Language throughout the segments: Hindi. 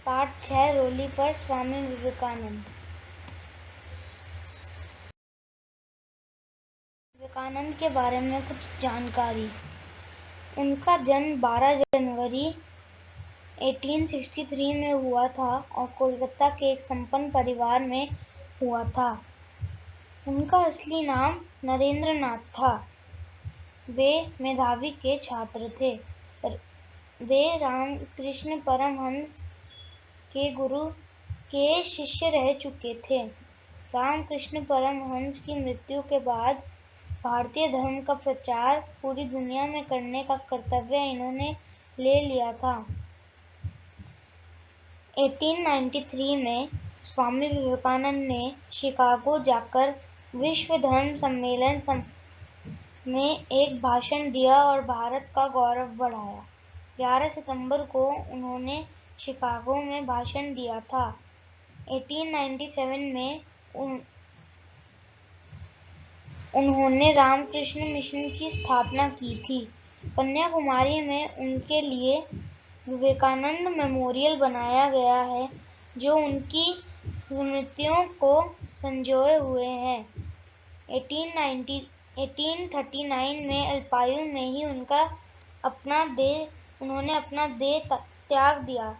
पार्ट 6 रोली पर स्वामी विवेकानंद। विवेकानंद के बारे में कुछ जानकारी। उनका जन्म 12 जनवरी 1863 में हुआ था और कोलकाता के एक संपन्न परिवार में हुआ था। उनका असली नाम नरेंद्र नाथ था। वे मेधावी के छात्र थे। वे रामकृष्ण परमहंस के गुरु के शिष्य रह चुके थे। रामकृष्ण परमहंस की मृत्यु के बाद भारतीय धर्म का प्रचार पूरी दुनिया में करने का कर्तव्य इन्होंने ले लिया था। 1893 में स्वामी विवेकानंद ने शिकागो जाकर विश्व धर्म सम्मेलन में एक भाषण दिया और भारत का गौरव बढ़ाया। 11 सितंबर को उन्होंने शिकागो में भाषण दिया था। 1897 में उन्होंने रामकृष्ण मिशन की स्थापना की थी। कन्याकुमारी में उनके लिए विवेकानंद मेमोरियल बनाया गया है, जो उनकी स्मृतियों को संजोए हुए है। 1839 में अल्पायु में ही उन्होंने अपना देह त्याग दिया।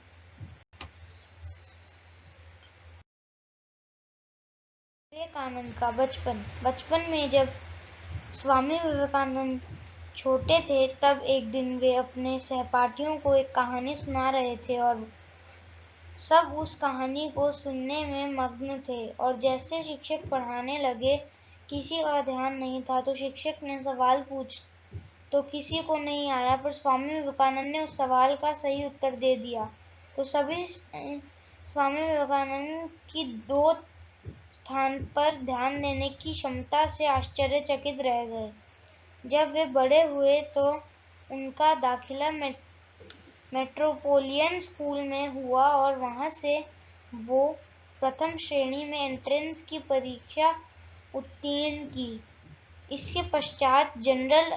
विवेकानंद का बचपन में जब स्वामी विवेकानंद छोटे थे, तब एक दिन वे अपने सहपाठियों को एक कहानी सुना रहे थे और सब उस कहानी को सुनने में मग्न थे। और जैसे शिक्षक पढ़ाने लगे, किसी का ध्यान नहीं था तो शिक्षक ने सवाल पूछ तो किसी को नहीं आया, पर स्वामी विवेकानंद ने उस सवाल का सही उत्तर दे दिया तो सभी स्वामी विवेकानंद की दो स्थान पर ध्यान देने की क्षमता से आश्चर्यचकित रह गए। जब वे बड़े हुए तो उनका दाखिला मेट्रोपोलिटन स्कूल में हुआ और वहां से वो प्रथम श्रेणी में एंट्रेंस की परीक्षा उत्तीर्ण की। इसके पश्चात जनरल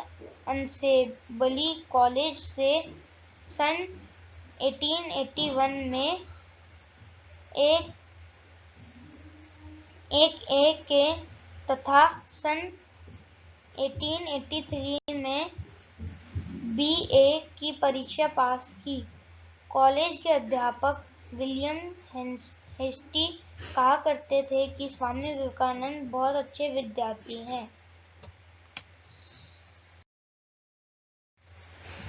असेंबली कॉलेज से सन 1881 में एक के तथा सन 1883 में BA की परीक्षा पास की। कॉलेज के अध्यापक विलियम हेस्टी कहा करते थे कि स्वामी विवेकानंद बहुत अच्छे विद्यार्थी हैं।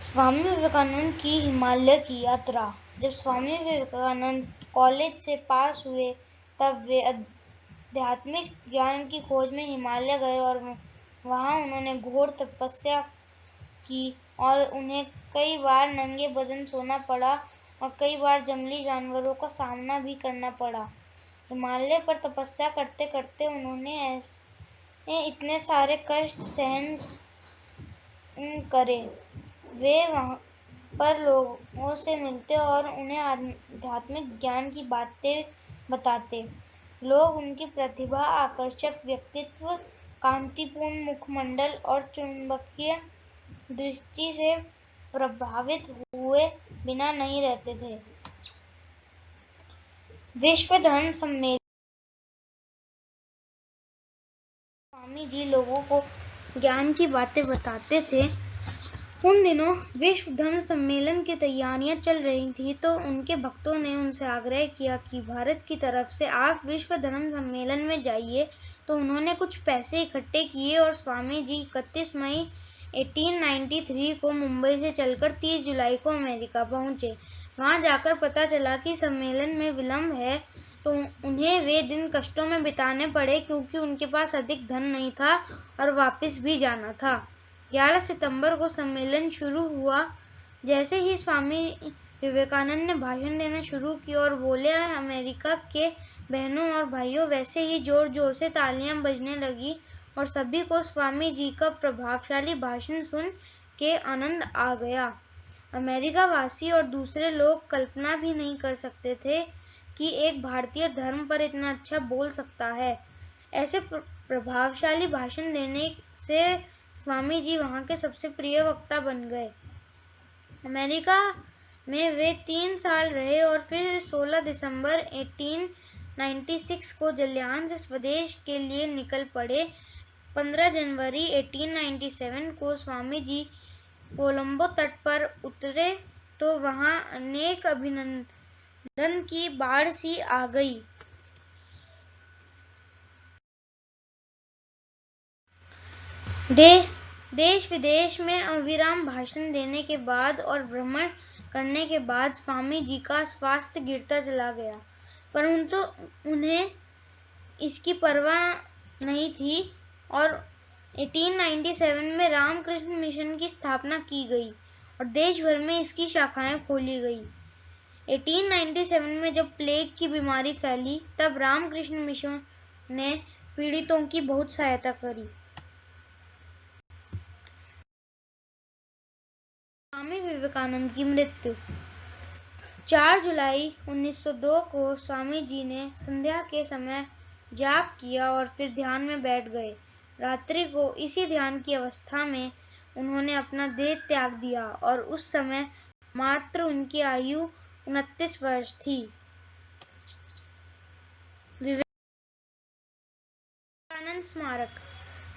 स्वामी विवेकानंद की हिमालय की यात्रा। जब स्वामी विवेकानंद कॉलेज से पास हुए, तब वे आध्यात्मिक ज्ञान की खोज में हिमालय गए और वहां उन्होंने घोर तपस्या की और उन्हें कई बार नंगे बदन सोना पड़ा और कई बार जंगली जानवरों का सामना भी करना पड़ा। हिमालय पर तपस्या करते करते उन्होंने इतने सारे कष्ट सहन करे। वे वहां पर लोगों से मिलते और उन्हें आध्यात्मिक ज्ञान की बातें बताते। लोग उनकी प्रतिभा, आकर्षक व्यक्तित्व, कांतिपूर्ण मुखमंडल और चुंबकीय दृष्टि से प्रभावित हुए बिना नहीं रहते थे। विश्व धर्म सम्मेलन। स्वामी जी लोगों को ज्ञान की बातें बताते थे। उन दिनों विश्व धर्म सम्मेलन की तैयारियां चल रही थी, तो उनके भक्तों ने उनसे आग्रह किया कि भारत की तरफ से आप विश्व धर्म सम्मेलन में जाइए। तो उन्होंने कुछ पैसे इकट्ठे किए और स्वामी जी 31 मई 1893 को मुंबई से चलकर 30 जुलाई को अमेरिका पहुंचे। वहां जाकर पता चला कि सम्मेलन में विलंब है, तो उन्हें वे दिन कष्टों में बिताने पड़े, क्योंकि उनके पास अधिक धन नहीं था और वापस भी जाना था। 11 सितंबर को सम्मेलन शुरू हुआ। जैसे ही स्वामी विवेकानंद ने भाषण देना शुरू किया और बोले, अमेरिका के बहनों और भाइयों, वैसे ही जोर जोर से तालियां बजने लगी और सभी को स्वामी जी का प्रभावशाली भाषण सुन के आनंद आ गया। अमेरिका वासी और दूसरे लोग कल्पना भी नहीं कर सकते थे कि एक भारतीय धर्म पर इतना अच्छा बोल सकता है। ऐसे प्रभावशाली भाषण देने से स्वामी जी वहां के सबसे प्रिय वक्ता बन गए। अमेरिका में वे 3 साल रहे और फिर 16 दिसंबर 1896 को जालंधर से स्वदेश के लिए निकल पड़े। 15 जनवरी 1897 को स्वामी जी कोलंबो तट पर उतरे तो वहां अनेक अभिनंदन की बाढ़ सी आ गई। देश विदेश में अविराम भाषण देने के बाद और भ्रमण करने के बाद स्वामी जी का स्वास्थ्य गिरता चला गया, परंतु उन्हें इसकी परवाह नहीं थी और 1897 में रामकृष्ण मिशन की स्थापना की गई और देश भर में इसकी शाखाएं खोली गई। 1897 में जब प्लेग की बीमारी फैली तब रामकृष्ण मिशन ने पीड़ितों की बहुत सहायता करी। स्वामी विवेकानंद की मृत्यु 4 जुलाई 1902 को स्वामी जी ने संध्या के समय जाप किया और फिर ध्यान में बैठ गए। रात्रि को इसी ध्यान की अवस्था में उन्होंने अपना देह त्याग दिया और उस समय मात्र उनकी आयु 29 वर्ष थी। विवेकानंद स्मारक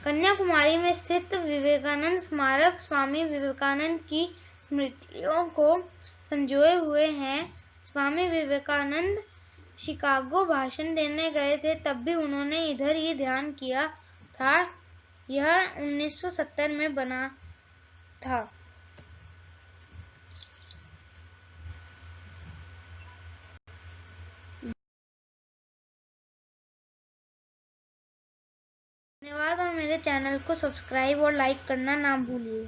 कन्याकुमारी में स्थित विवेकानंद स्मारक स्वामी विवेकानंद की स्मृतियों को संजोए हुए हैं। स्वामी विवेकानंद शिकागो भाषण देने गए थे तब भी उन्होंने इधर ही ध्यान किया था। यह 1970 में बना था। धन्यवाद और मेरे चैनल को सब्सक्राइब और लाइक करना ना भूलिए।